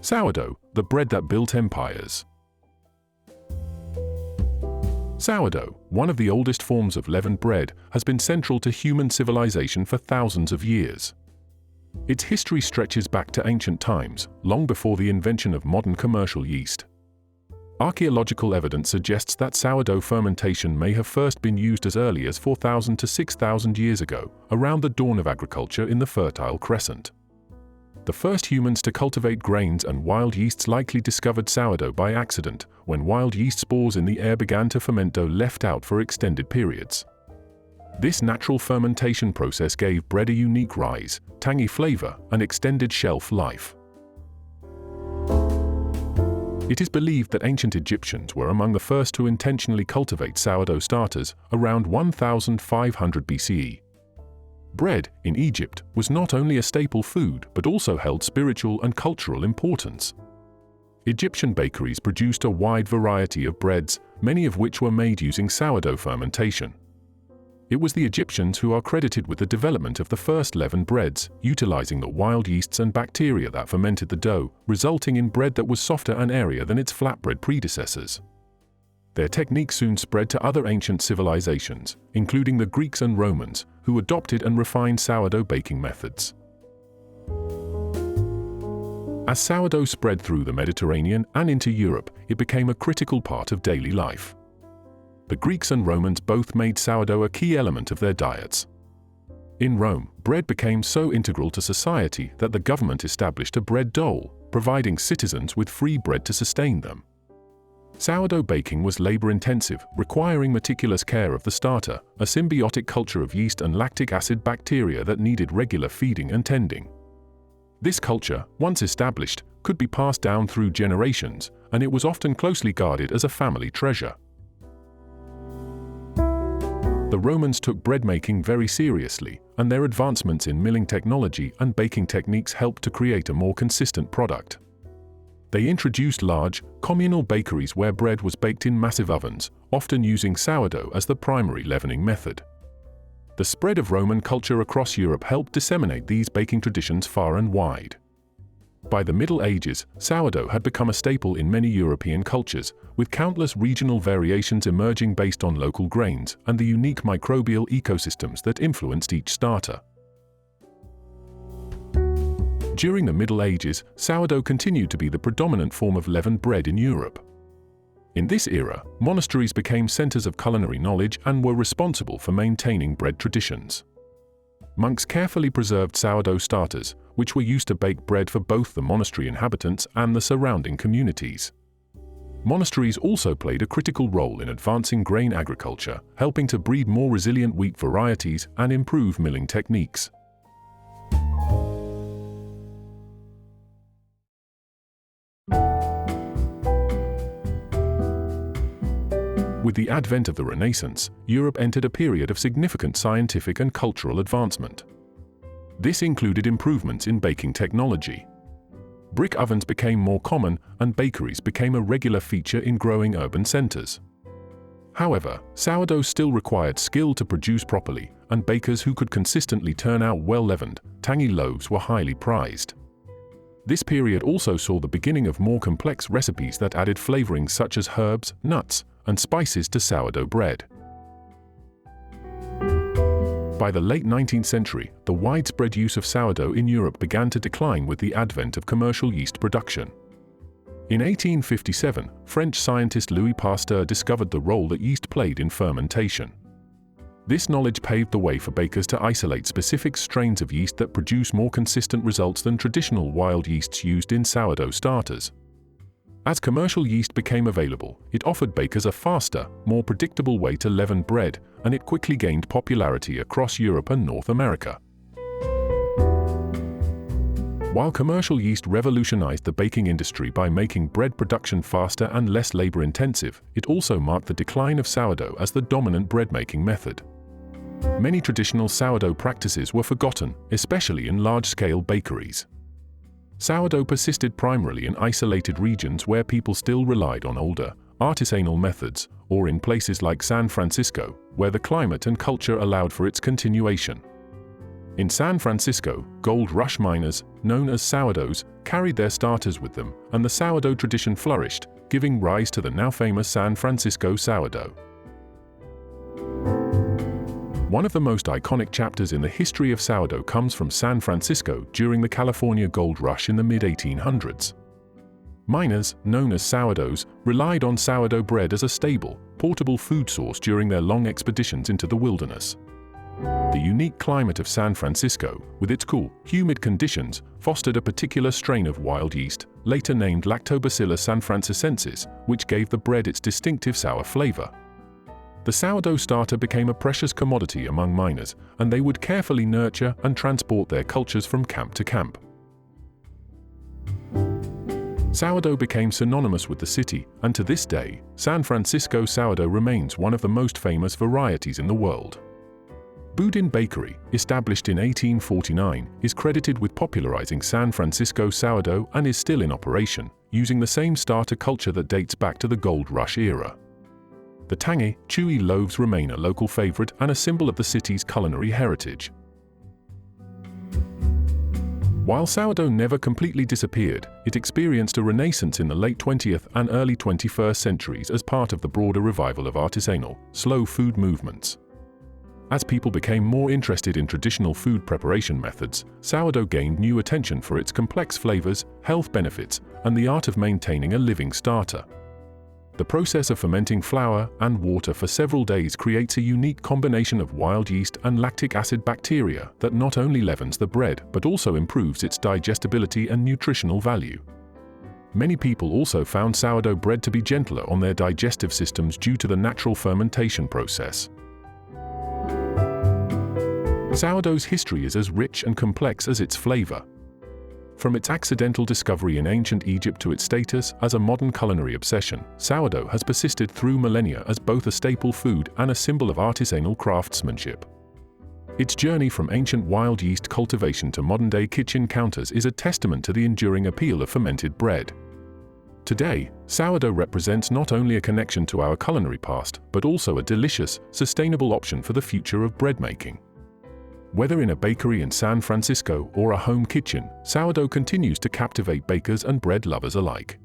Sourdough, the bread that built empires. Sourdough, one of the oldest forms of leavened bread, has been central to human civilization for thousands of years. Its history stretches back to ancient times, long before the invention of modern commercial yeast. Archaeological evidence suggests that sourdough fermentation may have first been used as early as 4,000 to 6,000 years ago, around the dawn of agriculture in the Fertile Crescent. The first humans to cultivate grains and wild yeasts likely discovered sourdough by accident, when wild yeast spores in the air began to ferment dough left out for extended periods. This natural fermentation process gave bread a unique rise, tangy flavor, and extended shelf life. It is believed that ancient Egyptians were among the first to intentionally cultivate sourdough starters around 1500 BCE. Bread, in Egypt, was not only a staple food but also held spiritual and cultural importance. Egyptian bakeries produced a wide variety of breads, many of which were made using sourdough fermentation. It was the Egyptians who are credited with the development of the first leavened breads, utilizing the wild yeasts and bacteria that fermented the dough, resulting in bread that was softer and airier than its flatbread predecessors. Their technique soon spread to other ancient civilizations, including the Greeks and Romans, who adopted and refined sourdough baking methods. As sourdough spread through the Mediterranean and into Europe, it became a critical part of daily life. The Greeks and Romans both made sourdough a key element of their diets. In Rome, bread became so integral to society that the government established a bread dole, providing citizens with free bread to sustain them. Sourdough baking was labor-intensive, requiring meticulous care of the starter, a symbiotic culture of yeast and lactic acid bacteria that needed regular feeding and tending. This culture, once established, could be passed down through generations, and it was often closely guarded as a family treasure. The Romans took bread making very seriously, and their advancements in milling technology and baking techniques helped to create a more consistent product. They introduced large, communal bakeries where bread was baked in massive ovens, often using sourdough as the primary leavening method. The spread of Roman culture across Europe helped disseminate these baking traditions far and wide. By the Middle Ages, sourdough had become a staple in many European cultures, with countless regional variations emerging based on local grains and the unique microbial ecosystems that influenced each starter. During the Middle Ages, sourdough continued to be the predominant form of leavened bread in Europe. In this era, monasteries became centers of culinary knowledge and were responsible for maintaining bread traditions. Monks carefully preserved sourdough starters, which were used to bake bread for both the monastery inhabitants and the surrounding communities. Monasteries also played a critical role in advancing grain agriculture, helping to breed more resilient wheat varieties and improve milling techniques. With the advent of the Renaissance, Europe entered a period of significant scientific and cultural advancement. This included improvements in baking technology. Brick ovens became more common, and bakeries became a regular feature in growing urban centers. However, sourdough still required skill to produce properly, and bakers who could consistently turn out well-leavened, tangy loaves were highly prized. This period also saw the beginning of more complex recipes that added flavorings such as herbs, nuts, and spices to sourdough bread. By the late 19th century, the widespread use of sourdough in Europe began to decline with the advent of commercial yeast production. In 1857, French scientist Louis Pasteur discovered the role that yeast played in fermentation. This knowledge paved the way for bakers to isolate specific strains of yeast that produce more consistent results than traditional wild yeasts used in sourdough starters. As commercial yeast became available, it offered bakers a faster, more predictable way to leaven bread, and it quickly gained popularity across Europe and North America. While commercial yeast revolutionized the baking industry by making bread production faster and less labor-intensive, it also marked the decline of sourdough as the dominant bread-making method. Many traditional sourdough practices were forgotten, especially in large-scale bakeries. Sourdough persisted primarily in isolated regions where people still relied on older, artisanal methods, or in places like San Francisco, where the climate and culture allowed for its continuation. In San Francisco, gold rush miners, known as sourdoughs, carried their starters with them, and the sourdough tradition flourished, giving rise to the now famous San Francisco sourdough. One of the most iconic chapters in the history of sourdough comes from San Francisco during the California Gold Rush in the mid-1800s. Miners, known as sourdoughs, relied on sourdough bread as a stable, portable food source during their long expeditions into the wilderness. The unique climate of San Francisco, with its cool, humid conditions, fostered a particular strain of wild yeast, later named Lactobacillus sanfrancisensis, which gave the bread its distinctive sour flavor. The sourdough starter became a precious commodity among miners, and they would carefully nurture and transport their cultures from camp to camp. Sourdough became synonymous with the city, and to this day, San Francisco sourdough remains one of the most famous varieties in the world. Boudin Bakery, established in 1849, is credited with popularizing San Francisco sourdough and is still in operation, using the same starter culture that dates back to the Gold Rush era. The tangy, chewy loaves remain a local favorite and a symbol of the city's culinary heritage. While sourdough never completely disappeared, it experienced a renaissance in the late 20th and early 21st centuries as part of the broader revival of artisanal, slow food movements. As people became more interested in traditional food preparation methods, sourdough gained new attention for its complex flavors, health benefits, and the art of maintaining a living starter. The process of fermenting flour and water for several days creates a unique combination of wild yeast and lactic acid bacteria that not only leavens the bread but also improves its digestibility and nutritional value. Many people also found sourdough bread to be gentler on their digestive systems due to the natural fermentation process. Sourdough's history is as rich and complex as its flavor. From its accidental discovery in ancient Egypt to its status as a modern culinary obsession, sourdough has persisted through millennia as both a staple food and a symbol of artisanal craftsmanship. Its journey from ancient wild yeast cultivation to modern-day kitchen counters is a testament to the enduring appeal of fermented bread. Today, sourdough represents not only a connection to our culinary past, but also a delicious, sustainable option for the future of bread making. Whether in a bakery in San Francisco or a home kitchen, sourdough continues to captivate bakers and bread lovers alike.